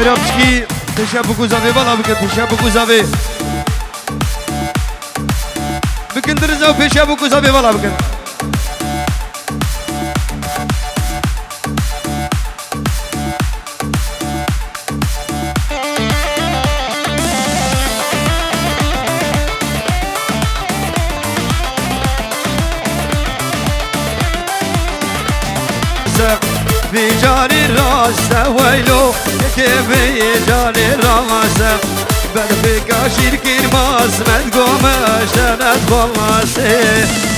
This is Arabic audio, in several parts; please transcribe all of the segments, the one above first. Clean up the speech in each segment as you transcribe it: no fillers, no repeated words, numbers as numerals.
Hayramski teşebbük uzavi valla bugün teşebbük uzavi. Bugün dırıza teşebbük uzavi valla bugün. بجاري راسه ويلو كيفي جاري راسه بدفك عشير كرماس مدقوم اشتنت بلاسي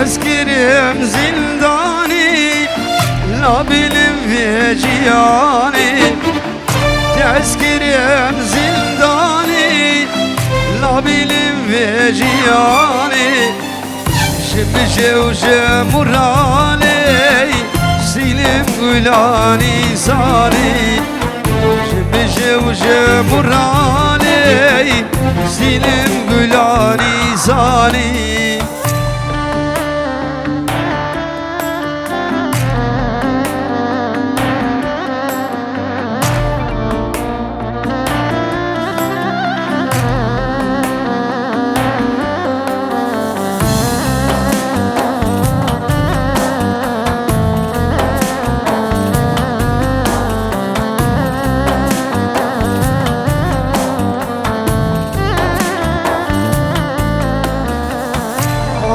تذكرهم زنداني لا بلم في جياني تذكرهم زنداني لا بلم في جياني شبشة وشمراني سلم قلاني صاني شبشة وشمراني سلم قلاني صاني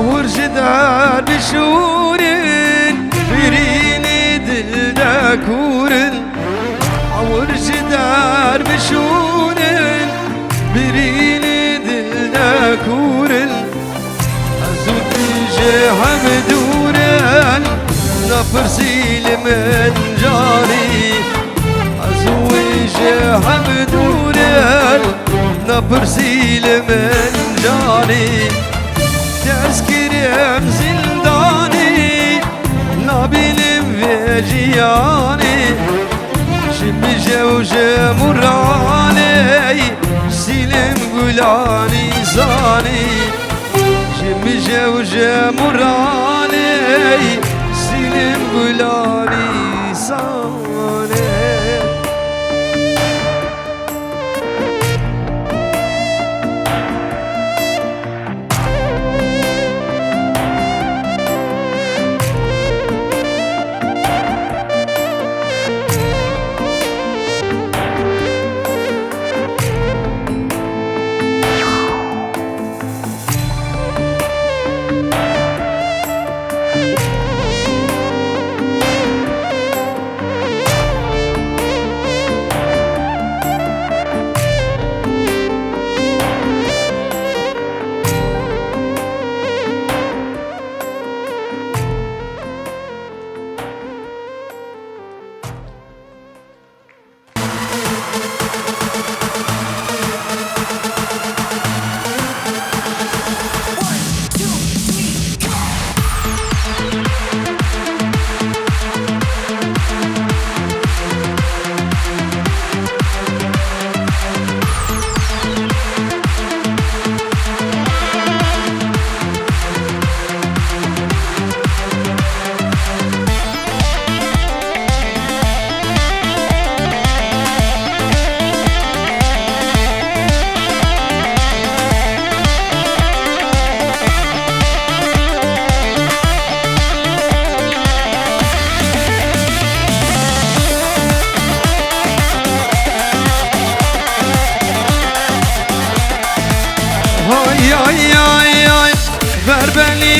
ورجدار بشورن بريني دلدا كورن ورجدار بشورن بريني دلدا كورن أزود جهة بدورن نفرسيل من جاري أزود جهة بدورن نفرسيل من جاري تذكرهم زنداني نابلم في جياني شمجة وجمراني سلم قلاني زاني شمجة وجمراني سلم قلاني زاني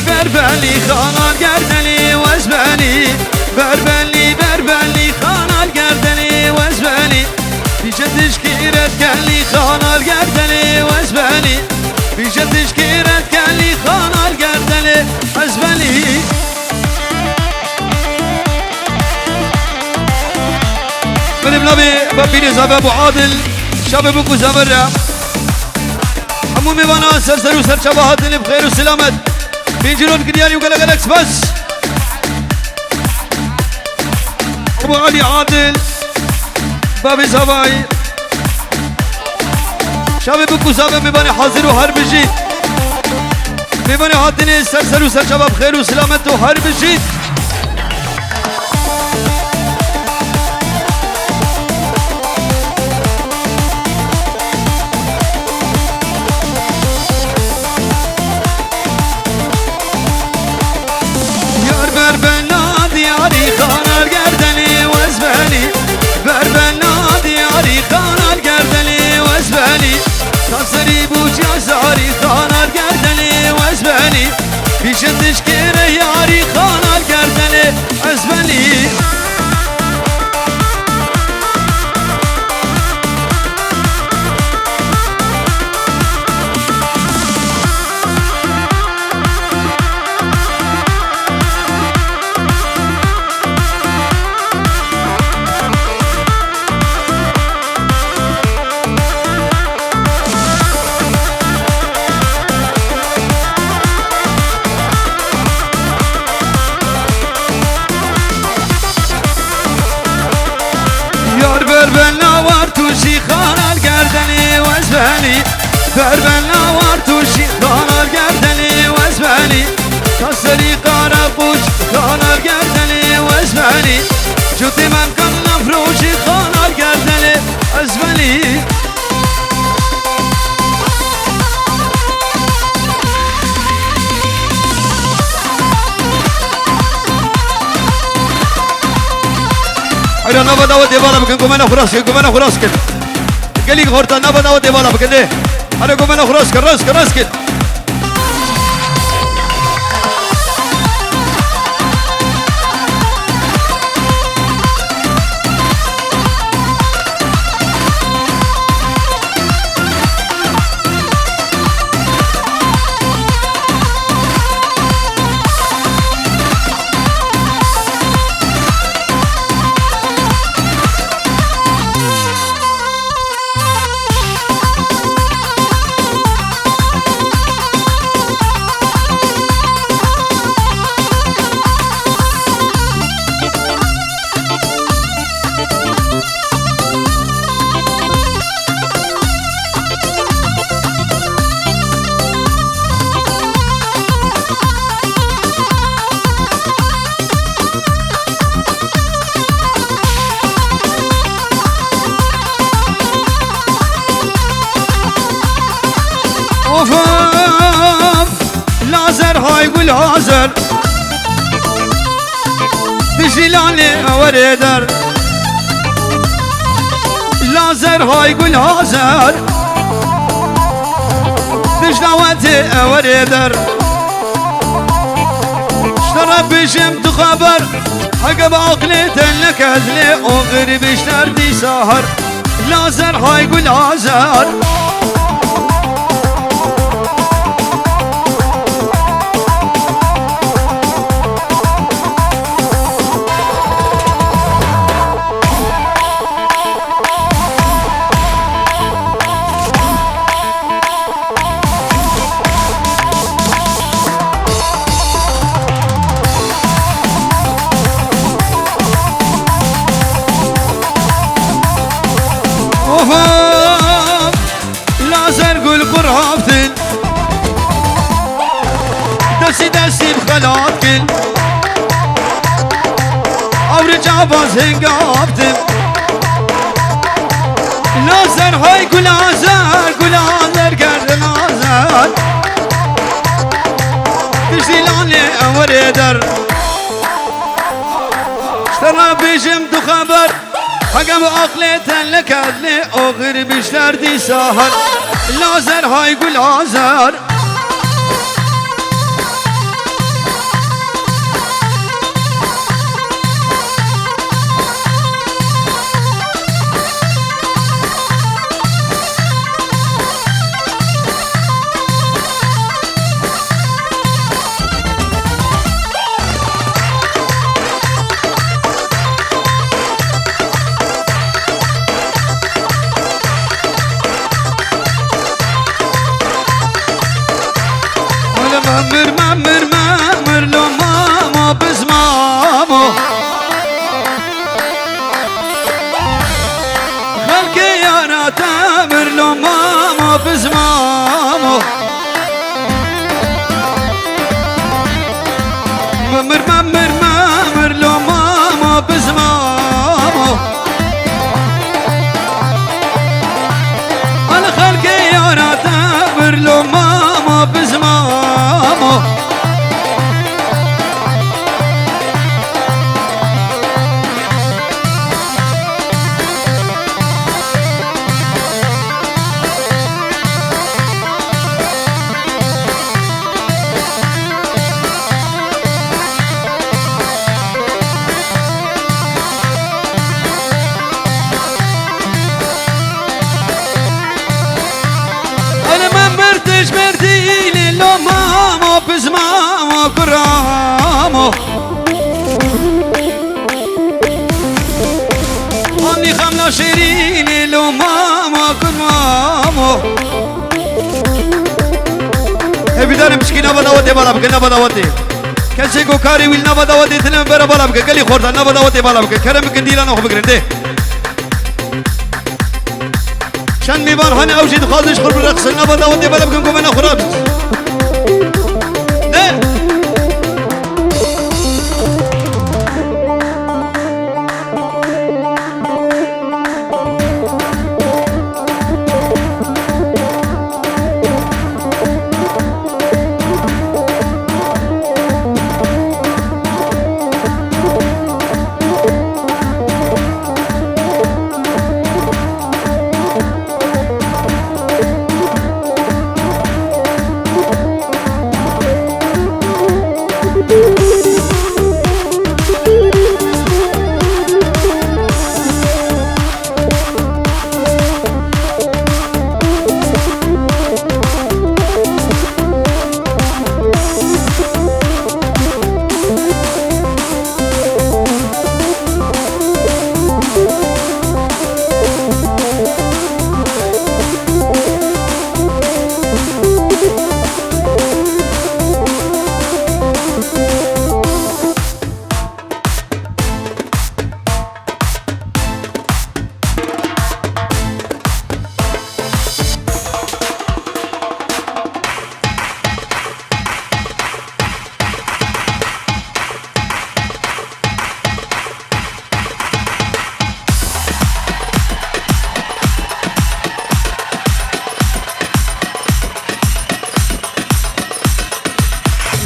بربلی خانال گردنی وزبلی بربلی بربلی خانال گردنی وزبلی پیش تشکیرت کلی خانال گردنی وزبلی پیش تشکیرت کلی خانال گردنی وزبلی من بنابي بابيني زابا ابو عادل شباب ابو زمرة عمومي وانا سرسر وسر شبهات اللي بخير وسلامت بيجرون كدياني وقلق الاكس بس ابو علي عادل بابي زباي شباب ابو زابا مباني حاضر وحرب جيت مباني هاتني سرسر وسر شباب خير وسلامت وحرب جيت زاري خانال گردني وزبلي پیش تشکیر یاری خانال گردني وزبلي بربلا وار توشی خانال گردنی وزبلی بربلا وار توشی خانال گردنی وزبلی کسری قارا قوش خانال گردنی وزبلی جوتی من کن نفروشی خانال گردنی وزبلی انا نبا داود بالا بكن كمان خلاص كده قالي غورتا نبا داود بالا بكن ليه انا كمان خلاص كده لازر هاي قول هازر بجلالي وريدر لازر هاي قول هازر بجلاوتي وريدر اشترى بجم تخبر عقب عقلي تلك اهلي وغير بشتر دي سهر لازر هاي قول هازر لازر قول قرابتن دسي بخلاتكن أورجع باز هنقابتن لازر هاي قول عزر قرد لازر بجلالي وريدر اشترى بجم دو خبر حقم عقلي تلك أدلي أغير بشتر دي سهر لازر هاي قول لازر زين لو مامو بزمامو كرامو أني خمنا شيرين لو مامو كرامو بدار مسكينة بداوتي بالا بك نبداوتي كسيكو كاري ويل نبداوتي تلم برا بالا بك قالي خورتا نبداوتي بالا بك كرم كنديلا نخ بكرنده شان ميبان هاني اوجد خالص خرب الرقص نبداوتي بالا بك نكون انا خراب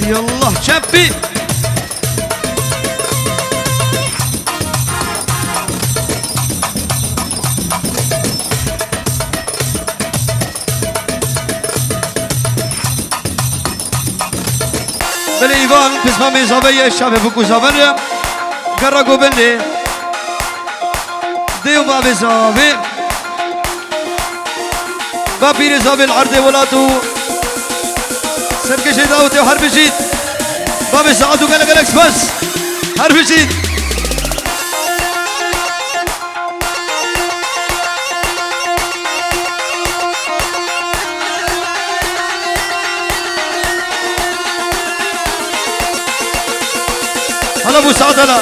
يلا شبي بالايفان بسمة من زبايا الشعب بكو زبر قرقوا بني ديو بابي زابي بابي زابي العرض ولاتو سركشي داوتي وحرب جيد بابي سعادو قالك الاكس بس حرب جيد هلا ابو سعد هلا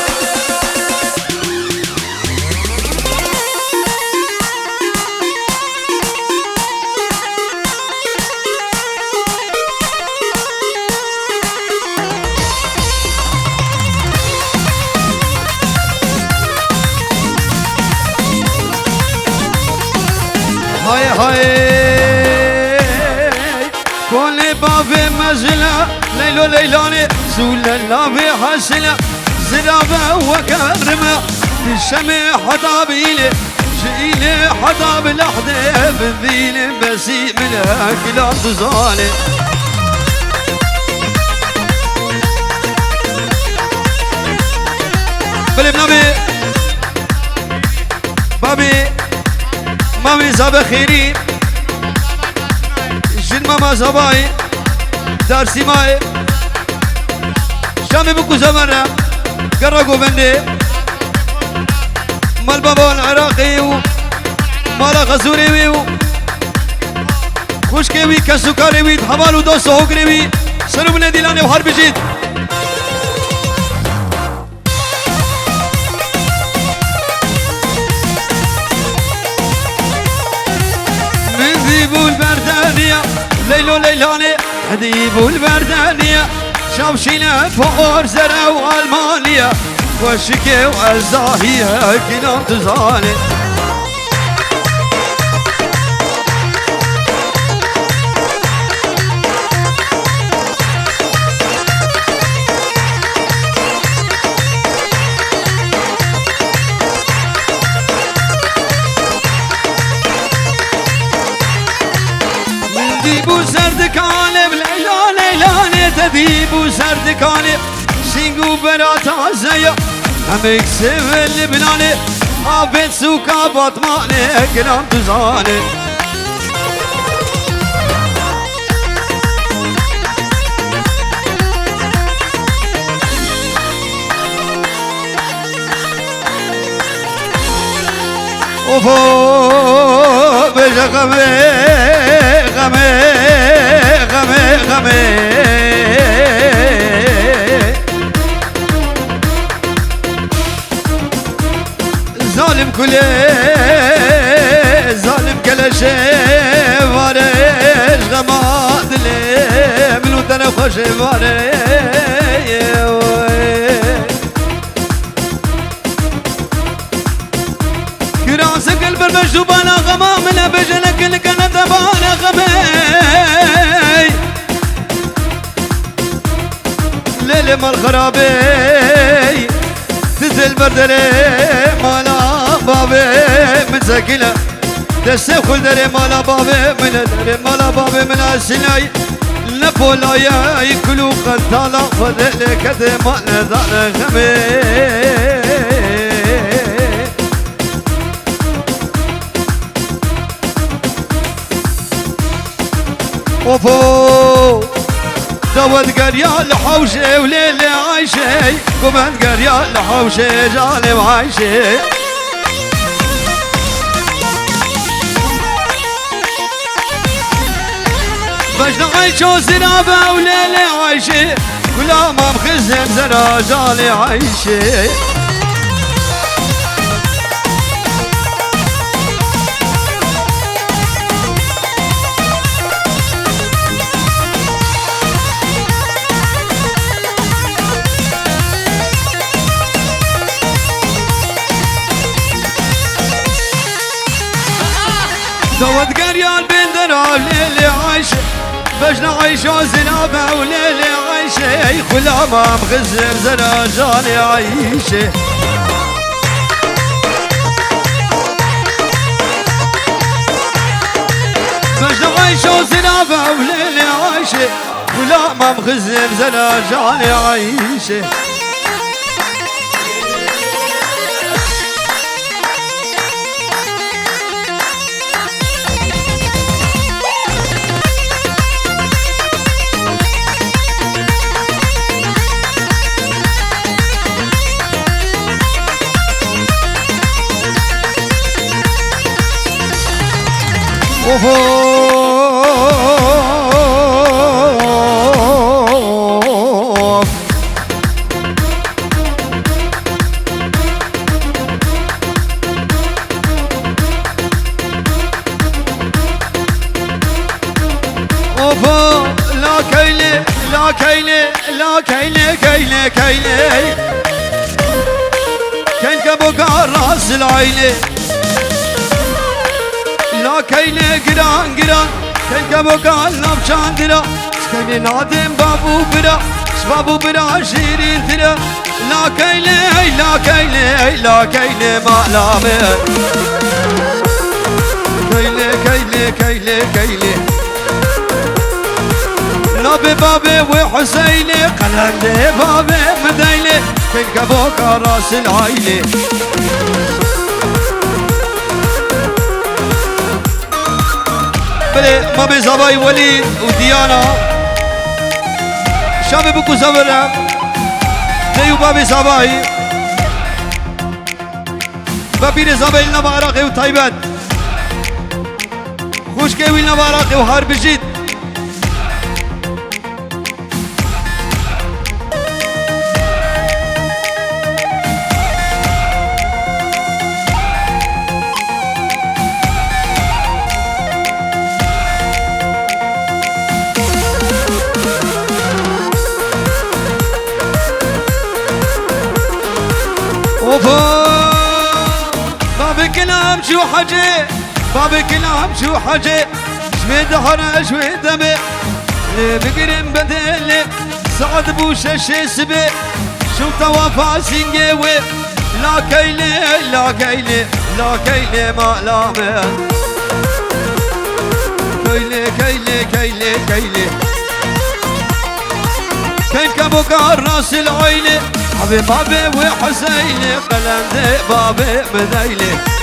هاي هاي كل باب مزلا ليلو ليلاني زول اللابي حسنا زرابة وكرمة الشمع حطابيلي شيلي حطاب الأحداث ذيلي بسيب الأكل أرضزالي بالابنبي بابي مامي زابا خيري جن ماما زباي دار سيماي شامي بكو زمرة قرقوا بندي مال بابا العراقي مالا غزوري ويو خشكي وي كسكاري وي حمالو دوستو هوكري وي سلوم لديلاني وحرب جيد ذيبو البردانية ليلو ليلاني ذيبو البردانية شمشينا فقر زرع والمانية وشكي والزاهية كلام تزالي ذيبو سردكاني بليلاني ليلاني تذيبو سردكاني سينجو برات عزيا همك سيف اللبناني عبد سوكا بطماني كلام تزاني وفوق بجا غمي غمي غمي غمي ظالم كله ظالم كل شيء وارش غماد لي من وطن خوش كراسك البرمج دوبانا غما من بجنك اللي كان دبانا غمي ليل مال خرابي تزل بردري مالا بابي من سكينة دسي خل دري مالا بابي من دري مالا بابي من السناي لبولايا يكلو قنطالا فضل كده مالا دار غمي وفو دود قريا الحوشة وليل عايشة قمت قريا الحوشة جانب عايشة بجنا عايشة زرابة وليل عايشة كلا ما مخزن زرا جاني عايشة دود قريان بندر وليلي عايشة بجنا عايشة زنابة وليلي عايشة كلا ما مغزر زراجاني عايشة بجنا عايشة زنابة وليلي عايشة كلا ما مغزر زراجاني عايشة وفوف لا كيلي لا كيلي لا كيلي كيلي كيلي كين كبوك راس العيني لا كيلي قران قران كين كبوك نبشان ترى كين نادم بابو برا بابو برا شيرين ترى لا كيلي لا كيلي لا كيلي ما لامه كيلي كيلي كيلي كيلي نبي بابي وحسيني قلندي بابي مديني كين كبوك راس العيني بله ما به زبای ولید و دیانا شب بکو زبرم دیو باب زبای و بیر زبای نبارقی و طیبت خوشگی ویل نبارقی و هر بجید باب كلام شو حاجة باب كلام شو حاجة شوي دهر شوي دمي بقرم بدل سعد بوش سبي شو توافا سنجوي لا كيلي لا كيلي لا كيلي ما لامه كيلي كيلي كيلي كيلي كين كبوك راس العيني حبيب بابي وحسيني قلندي بابي مديني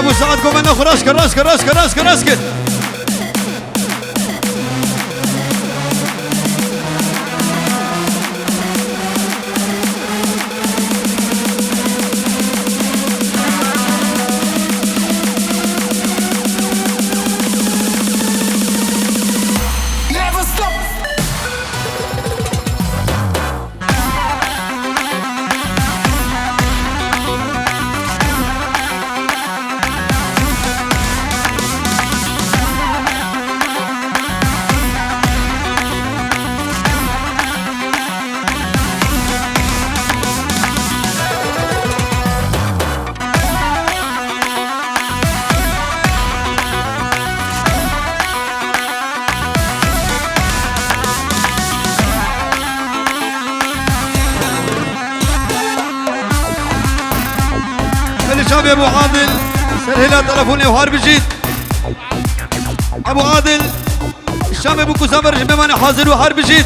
ابو سعد قوم ناخذ راسك الشاب يا ابو عادل سهل تلفوني وهار بجيت ابو عادل الشام ابو كوزامر جمعنا حاضر وهار بجيت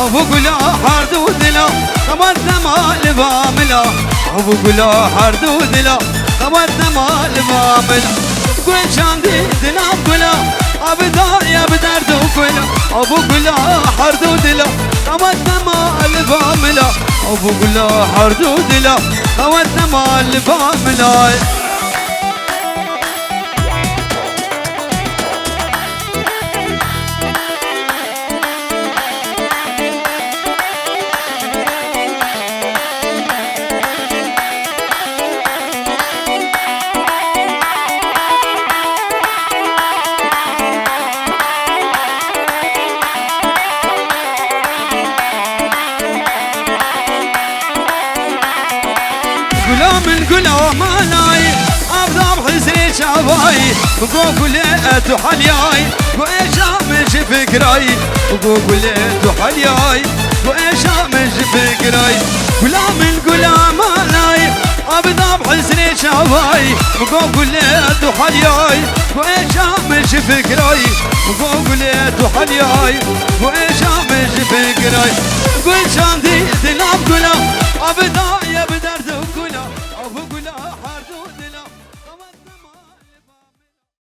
ابو قلا حرد ودلا قمتنا مال باملا ابو قلا حرد ودلا قمتنا مال باملا قول شاندي دلام قلا ابدا يا بدرد وقلا ابو قلا حرد ودلا قمتنا مال باملا ابو قلا حرد ودلا قمتنا مال باملا قلا مالاي ابدا بحسين شعباي وقولت وحلياي وايش مش فكراي وقولت وحلياي وايش مش فكراي قلا من قلا مالاي ابدا بحسين شعباي وقولت وحلياي وايش مش فكراي وقولت وحلياي وايش مش فكراي قول شاندي دلاب قلا ابدا يا بدر